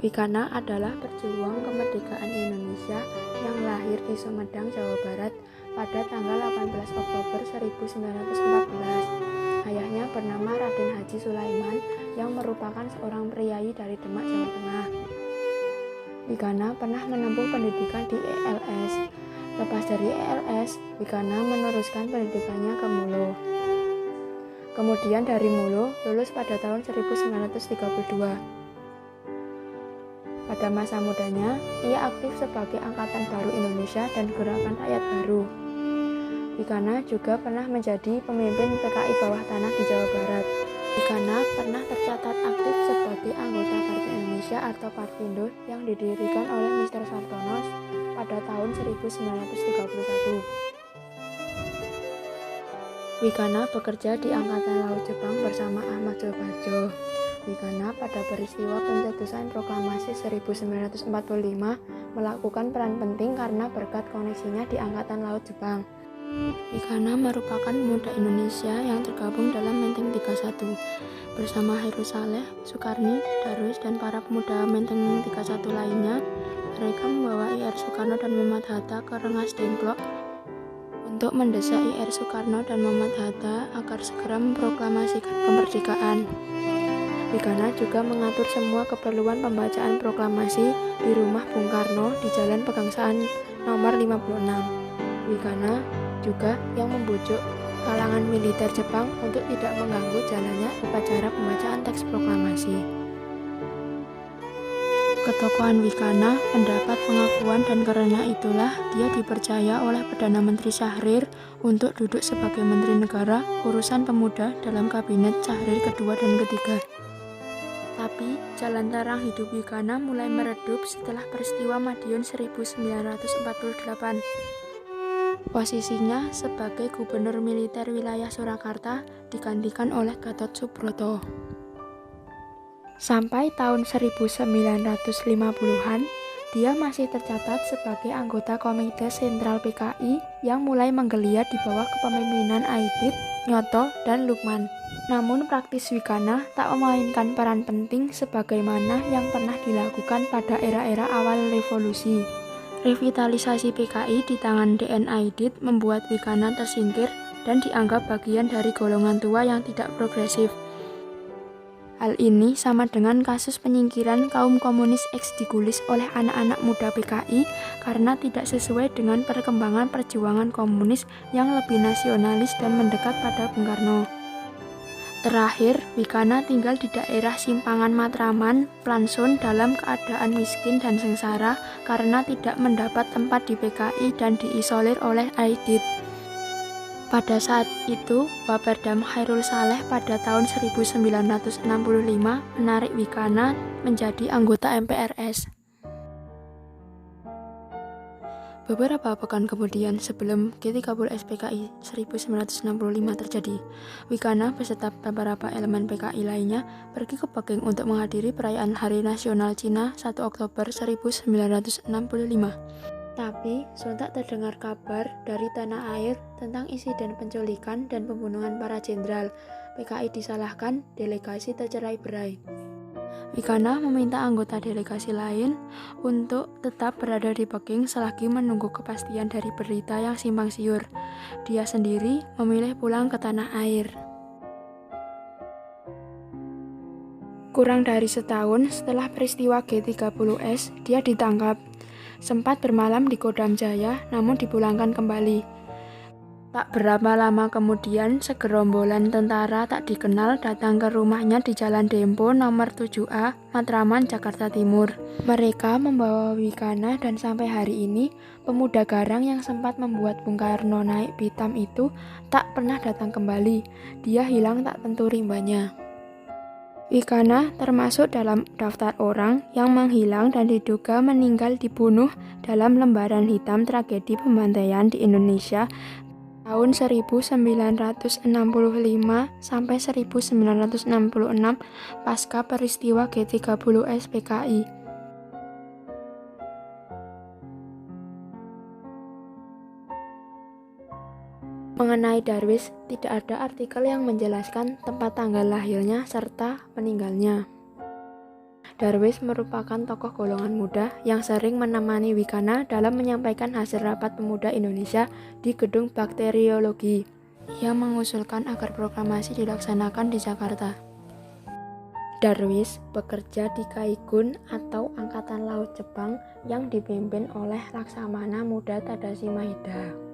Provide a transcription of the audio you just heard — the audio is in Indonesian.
Wikana adalah pejuang kemerdekaan Indonesia yang lahir di Sumedang, Jawa Barat pada tanggal 18 Oktober 1914. Ayahnya bernama Raden Haji Sulaiman yang merupakan seorang priyayi dari Demak, Jawa Tengah. Wikana pernah menempuh pendidikan di ELS. Lepas dari ELS, Wikana meneruskan pendidikannya ke Mulo. Kemudian dari Mulo lulus pada tahun 1932. Pada masa mudanya, ia aktif sebagai Angkatan Baru Indonesia dan Gerakan Rakyat Baru. Wikana juga pernah menjadi pemimpin PKI bawah tanah di Jawa Barat. Wikana pernah tercatat aktif sebagai anggota Partai Indonesia atau Parpindo yang didirikan oleh Mr. Sartono pada tahun 1931. Wikana bekerja di Angkatan Laut Jepang bersama Ahmad Subarjo. Wikana pada peristiwa pencetusan proklamasi 1945 melakukan peran penting karena berkat koneksinya di Angkatan Laut Jepang. Wikana merupakan pemuda Indonesia yang tergabung dalam Menteng 31. Bersama Heru Saleh, Soekarni, Darwis, dan para pemuda Menteng 31 lainnya, mereka membawa IR Soekarno dan Muhammad Hatta ke Rengas Dengklok untuk mendesak IR Soekarno dan Muhammad Hatta agar segera memproklamasikan kemerdekaan. Wikana juga mengatur semua keperluan pembacaan proklamasi di rumah Bung Karno di Jalan Pegangsaan nomor 56. Wikana juga yang membujuk kalangan militer Jepang untuk tidak mengganggu jalannya upacara pembacaan teks proklamasi. Ketokohan Wikana mendapat pengakuan dan karena itulah dia dipercaya oleh Perdana Menteri Syahrir untuk duduk sebagai Menteri Negara Urusan Pemuda dalam Kabinet Syahrir kedua dan ketiga. Tapi jalan terang hidup Wikana mulai meredup setelah peristiwa Madiun 1948. Posisinya sebagai Gubernur Militer Wilayah Surakarta digantikan oleh Gatot Subroto. Sampai tahun 1950-an, dia masih tercatat sebagai anggota Komite Sentral PKI yang mulai menggeliat di bawah kepemimpinan Aidit, Nyoto, dan Lukman. Namun praktis Wikana tak memainkan peran penting sebagaimana yang pernah dilakukan pada era-era awal revolusi. Revitalisasi PKI di tangan DN Aidit membuat Wikana tersingkir dan dianggap bagian dari golongan tua yang tidak progresif. Hal ini sama dengan kasus penyingkiran kaum komunis eks-digulis oleh anak-anak muda PKI karena tidak sesuai dengan perkembangan perjuangan komunis yang lebih nasionalis dan mendekat pada Bung Karno. Terakhir, Wikana tinggal di daerah Simpangan Matraman, Plansun dalam keadaan miskin dan sengsara karena tidak mendapat tempat di PKI dan diisolir oleh Aidit. Pada saat itu, Waperdam Khairul Saleh pada tahun 1965 menarik Wikana menjadi anggota MPRS. Beberapa pekan kemudian sebelum G30S PKI 1965 terjadi, Wikana beserta beberapa elemen PKI lainnya pergi ke Peking untuk menghadiri perayaan Hari Nasional Cina 1 Oktober 1965. Tapi, sontak terdengar kabar dari tanah air tentang insiden penculikan dan pembunuhan para jenderal. PKI disalahkan, delegasi tercerai-berai. Wikana meminta anggota delegasi lain untuk tetap berada di Peking selagi menunggu kepastian dari berita yang simpang siur. Dia sendiri memilih pulang ke tanah air. Kurang dari setahun setelah peristiwa G30S, dia ditangkap. Sempat bermalam di Kodam Jaya, namun dipulangkan kembali. Tak berapa lama kemudian, segerombolan tentara tak dikenal datang ke rumahnya di Jalan Dempo nomor 7A, Matraman, Jakarta Timur. Mereka membawa Wikana dan sampai hari ini, pemuda garang yang sempat membuat Bung Karno naik pitam itu tak pernah datang kembali. Dia hilang tak tentu rimbanya. Wikana termasuk dalam daftar orang yang menghilang dan diduga meninggal dibunuh dalam lembaran hitam tragedi pembantaian di Indonesia tahun 1965 sampai 1966 pasca peristiwa G30S PKI. Mengenai Darwis, tidak ada artikel yang menjelaskan tempat tanggal lahirnya serta meninggalnya. Darwis merupakan tokoh golongan muda yang sering menemani Wikana dalam menyampaikan hasil rapat pemuda Indonesia di Gedung Bakteriologi. Ia mengusulkan agar proklamasi dilaksanakan di Jakarta. Darwis bekerja di Kaigun atau Angkatan Laut Jepang yang dipimpin oleh Laksamana Muda Tadashi Maeda.